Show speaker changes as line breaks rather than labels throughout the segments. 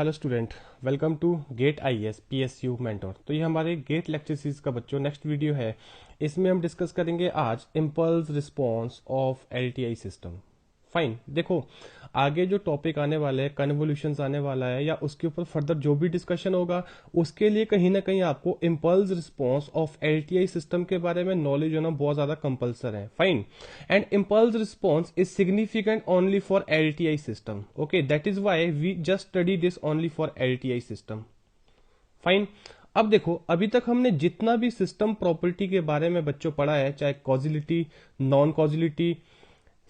Hello student, welcome to GATE IAS PSU mentor. तो ये हमारे गेट लेक्चर सीरीज का बच्चों नेक्स्ट वीडियो है। इसमें हम डिस्कस करेंगे आज impulse response of LTI system. Fine, देखो आगे जो टॉपिक आने वाला है, कन्वोल्यूशंस आने वाला है या उसके ऊपर फर्दर जो भी डिस्कशन होगा उसके लिए कहीं ना कहीं आपको impulse response of LTI system के बारे में नॉलेज होना बहुत ज्यादा कंपल्सर है। Fine, and impulse response is significant only for LTI system. Okay, that is why we just study this only for LTI system. Fine. अब देखो, अभी तक हमने जितना भी सिस्टम प्रॉपर्टी के बारे में बच्चों पढ़ा है, चाहे causality, non causality,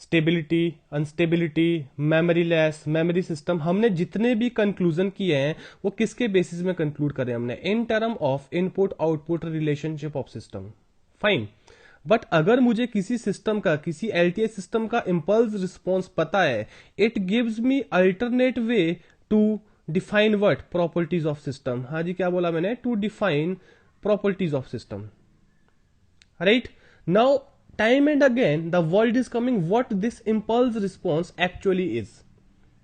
stability, unstability, memoryless, memory system, हमने जितने भी कंक्लूजन किए हैं वो किसके बेसिस में कंक्लूड करे हमने? In term of input output relationship of system. Fine, but अगर मुझे किसी सिस्टम का, किसी एलटीआई सिस्टम का इंपल्स रिस्पॉन्स पता है, it gives me alternate way to define what? Properties of system. हाँ जी, क्या बोला मैंने? To define properties of system. Right now, time and again the world is coming what this impulse response actually is.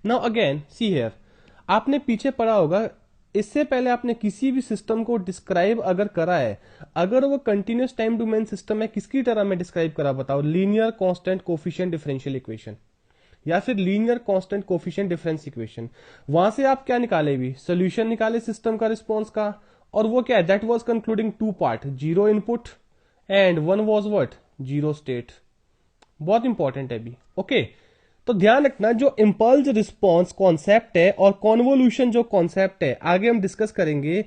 Now again see here, आपने पीछे पढ़ा होगा, इससे पहले आपने किसी भी सिस्टम को डिस्क्राइब अगर करा है, अगर वो कंटिन्यूस टाइम डोमेन सिस्टम है, किसकी तरह में डिस्क्राइब करा बताओ? Linear constant coefficient differential equation या फिर linear constant coefficient difference equation. वहां से आप क्या निकाले? भी सोल्यूशन निकाले सिस्टम का रिस्पॉन्स का, और वो क्या है? That was concluding two part, zero input and one was what? Zero state. बहुत इंपॉर्टेंट है भी। ओके, तो ध्यान रखना, जो इंपल्स रिस्पॉन्स कॉन्सेप्ट है और कॉन्वोल्यूशन जो कॉन्सेप्ट है आगे हम डिस्कस करेंगे।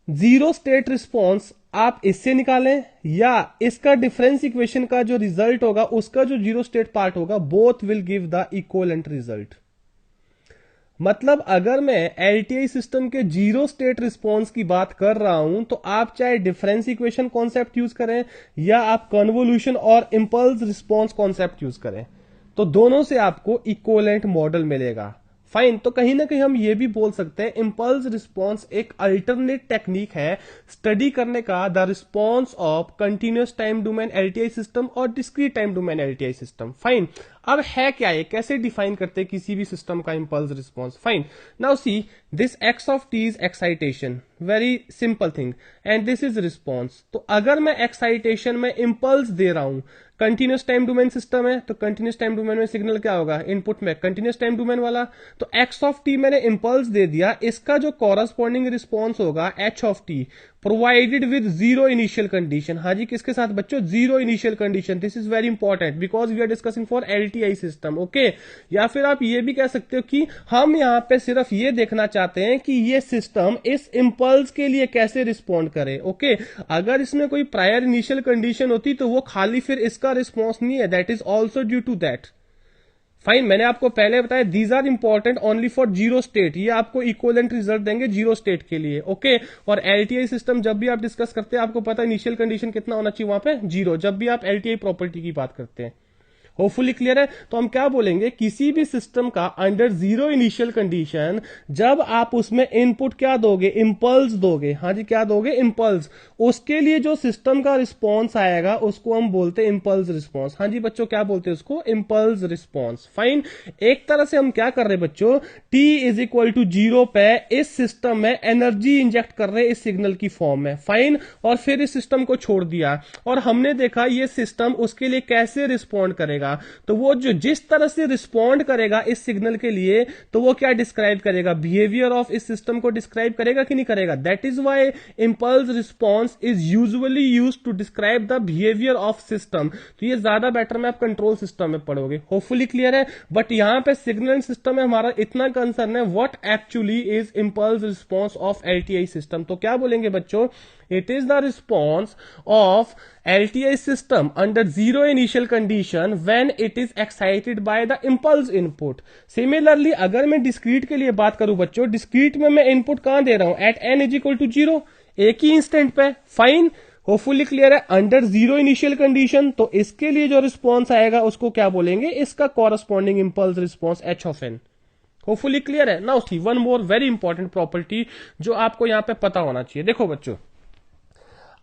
जीरो स्टेट रिस्पॉन्स आप इससे निकालें या इसका डिफरेंस इक्वेशन का जो रिजल्ट होगा उसका जो जीरो स्टेट पार्ट होगा, both will give the equivalent result. मतलब अगर मैं एलटीआई सिस्टम के जीरो स्टेट रिस्पॉन्स की बात कर रहा हूं तो आप चाहे डिफरेंस इक्वेशन कॉन्सेप्ट यूज करें या आप कन्वोल्यूशन और इंपल्स रिस्पॉन्स कॉन्सेप्ट यूज करें, तो दोनों से आपको इक्वलेंट मॉडल मिलेगा। फाइन, तो कहीं ना कहीं हम ये भी बोल सकते हैं इंपल्स रिस्पॉन्स एक अल्टरनेट टेक्निक है स्टडी करने का, the response of continuous time domain LTI system और discrete time domain LTI system. Fine, अब है क्या ये, कैसे डिफाइन करते हैं किसी भी सिस्टम का impulse response? Fine, now see this x of T is excitation, very simple thing, and this is response. तो अगर मैं एक्साइटेशन में इंपल्स दे रहा हूं, कंटिन्यूस टाइम डोमेन सिस्टम है तो कंटिन्यूस टाइम डोमेन में सिग्नल क्या होगा? इनपुट में कंटिन्यूस टाइम डोमेन वाला, तो एक्स ऑफ टी मैंने इंपल्स दे दिया, इसका जो कॉरस्पॉन्डिंग रिस्पॉन्स होगा H of T, provided with zero initial condition. हाँ जी, किसके साथ बच्चों? Zero initial condition. This is very important because we are discussing for LTI system. Okay, या फिर आप ये भी कह सकते हो कि हम यहां पे सिर्फ ये देखना चाहते हैं कि ये सिस्टम इस इंपल्स के लिए कैसे रिस्पॉन्ड करे। ओके, अगर इसमें कोई प्रायर इनिशियल कंडीशन होती तो वो खाली फिर इसका रिस्पॉन्स नहीं है, that is also due to that. Fine, मैंने आपको पहले बताया these are important only for zero state, ये आपको इक्वलेंट रिजल्ट देंगे जीरो स्टेट के लिए। ओके, और एलटीआई सिस्टम जब भी आप डिस्कस करते हैं आपको पता है इनिशियल कंडीशन कितना होना चाहिए वहां पे? जीरो, जब भी आप एलटीआई प्रॉपर्टी की बात करते हैं। होपफुली क्लियर है। तो हम क्या बोलेंगे, किसी भी सिस्टम का अंडर जीरो इनिशियल कंडीशन जब आप उसमें इनपुट क्या दोगे? इंपल्स दोगे। हाँ जी, क्या दोगे? इंपल्स। उसके लिए जो सिस्टम का रिस्पॉन्स आएगा उसको हम बोलते हैं इंपल्स रिस्पॉन्स। हाँ जी बच्चों, क्या बोलते हैं उसको? Impulse response. फाइन, एक तरह से हम क्या कर रहे हैं बच्चों, T is equal to zero पे इस सिस्टम में एनर्जी इंजेक्ट कर रहे हैं इस सिग्नल की फॉर्म में। फाइन, और फिर इस सिस्टम को छोड़ दिया और हमने देखा ये सिस्टम उसके लिए कैसे रिस्पॉन्ड करेगा। तो वो जो जिस तरह से रिस्पॉन्ड करेगा इस सिग्नल के लिए, तो वो क्या डिस्क्राइब करेगा? बिहेवियर ऑफ इस सिस्टम को डिस्क्राइब करेगा कि नहीं करेगा? That is why impulse response is usually used to describe the behaviour of system. तो ये ज्यादा बेटर में आप कंट्रोल सिस्टम में पढ़ोगे। होपफुली क्लियर है। बट यहां पे सिग्नल सिस्टम में हमारा इतना कंसर्न है what actually is impulse response of LTI system. तो क्या बोलेंगे बच्चों? It is the response of LTI system under zero initial condition when it is excited by the impulse input. Similarly, अगर मैं डिस्क्रीट के लिए बात करूं बच्चों, डिस्क्रीट में मैं इनपुट कहां दे रहा हूं? At n is equal to zero, एक ही इंस्टेंट पे। फाइन, होपफुली क्लियर है। अंडर जीरो इनिशियल कंडीशन, तो इसके लिए जो रिस्पॉन्स आएगा उसको क्या बोलेंगे? इसका corresponding impulse response h of n. Hopefully clear है। Now see one more very important property जो आपको यहां पे पता होना चाहिए। देखो बच्चों,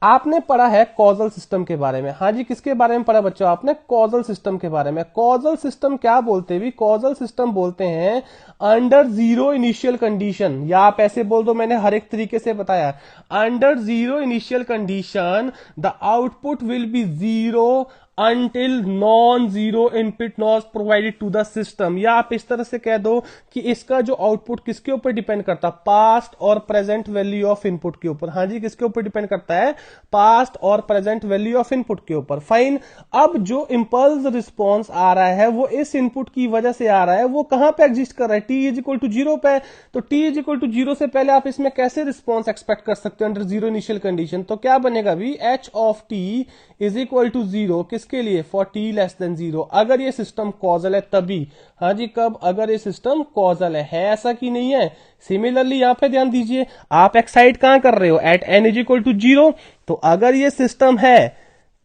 आपने पढ़ा है कॉजल सिस्टम के बारे में। हाँ जी, किसके बारे में पढ़ा बच्चों आपने? कॉजल सिस्टम के बारे में। कॉजल सिस्टम क्या बोलते हैं? कॉजल सिस्टम बोलते हैं अंडर जीरो इनिशियल कंडीशन, या आप ऐसे बोल दो, मैंने हर एक तरीके से बताया। Under zero initial condition the output will be zero until non-zero input was provided to the system। या आप इस तरह से कह दो कि इसका जो आउटपुट किसके ऊपर डिपेंड करता है? पास्ट और प्रेजेंट वैल्यू ऑफ इनपुट के ऊपर। हाँ जी, किसके ऊपर डिपेंड करता है? पास्ट और प्रेजेंट वैल्यू ऑफ इनपुट के ऊपर। फाइन। अब जो इंपल्स रिस्पॉन्स आ रहा है वो इस इनपुट की वजह से आ रहा है, वो कहां पे एग्जिस्ट कर रहा है? T is equal to zero पे। तो T is equal to zero से पहले आप इसमें कैसे रिस्पॉन्स एक्सपेक्ट कर सकते हो अंडर जीरो इनिशियल कंडीशन? तो क्या बनेगा भी? H of T is equal to zero किसके लिए? For T less than zero. अगर ये सिस्टम कॉजल है तभी। हाँ जी, कब? अगर ये सिस्टम कॉजल है ऐसा कि नहीं है। सिमिलरली यहां पे ध्यान दीजिए, आप एक्साइट कहां कर रहे हो? At N is equal to zero. तो अगर ये सिस्टम है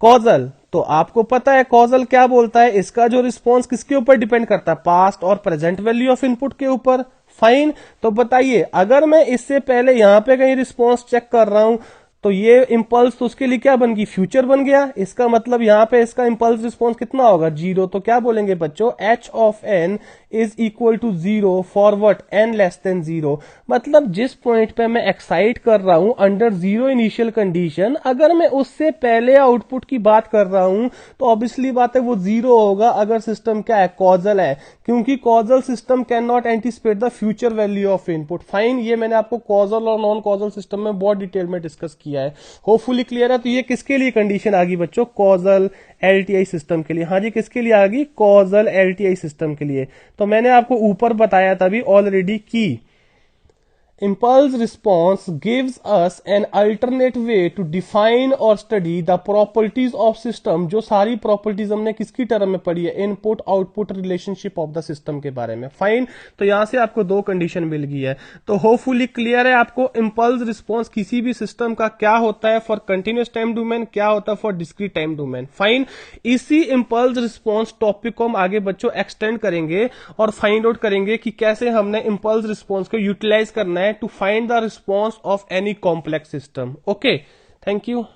कॉजल, तो आपको पता है कॉजल क्या बोलता है? इसका जो रिस्पॉन्स किसके ऊपर डिपेंड करता है? पास्ट और प्रेजेंट वैल्यू ऑफ इनपुट के ऊपर। फाइन। तो बताइए, अगर मैं इससे पहले यहां पे कहीं रिस्पॉन्स चेक कर रहा हूं तो ये इंपल्स तो उसके लिए क्या बन गई? फ्यूचर बन गया। इसका मतलब यहां पे इसका इंपल्स रिस्पॉन्स कितना होगा? जीरो। तो क्या बोलेंगे बच्चों? H of N is equal to zero for what? N less than zero. मतलब जिस पॉइंट पे मैं एक्साइट कर रहा हूं अंडर जीरो इनिशियल कंडीशन, अगर मैं उससे पहले आउटपुट की बात कर रहा हूं तो ऑब्वियसली बात है वो जीरो होगा अगर सिस्टम क्या है? कॉजल है। क्योंकि causal system can not anticipate the future value of input. Fine. ये मैंने आपको कॉजल और नॉन कॉजल सिस्टम में बहुत डिटेल में डिस्कस किया है। होपफुली क्लियर है। तो ये किसके लिए कंडीशन आ गई बच्चों? कॉजल एलटीआई सिस्टम के लिए। हाँ जी, किसके लिए आ गई? कॉजल एलटीआई सिस्टम के लिए। तो मैंने आपको ऊपर बताया था भी ऑलरेडी की impulse response gives us an alternate way to define or study the properties of system। जो सारी प्रॉपर्टीज हमने किसकी टर्म में पढ़ी है? Input output relationship of the system के बारे में। फाइन। तो यहां से आपको दो कंडीशन मिल गई है। तो होपफुली क्लियर है आपको इंपल्स रिस्पॉन्स किसी भी सिस्टम का क्या होता है फॉर कंटिन्यूस टाइम डोमेन, क्या होता है for discrete time domain. Fine. इसी इंपल्स रिस्पॉन्स टॉपिक को हम आगे बच्चों एक्सटेंड करेंगे और फाइंड आउट करेंगे कि कैसे हमने इंपल्स रिस्पॉन्स को यूटिलाइज करना है to find the response of any complex system। Okay, thank you।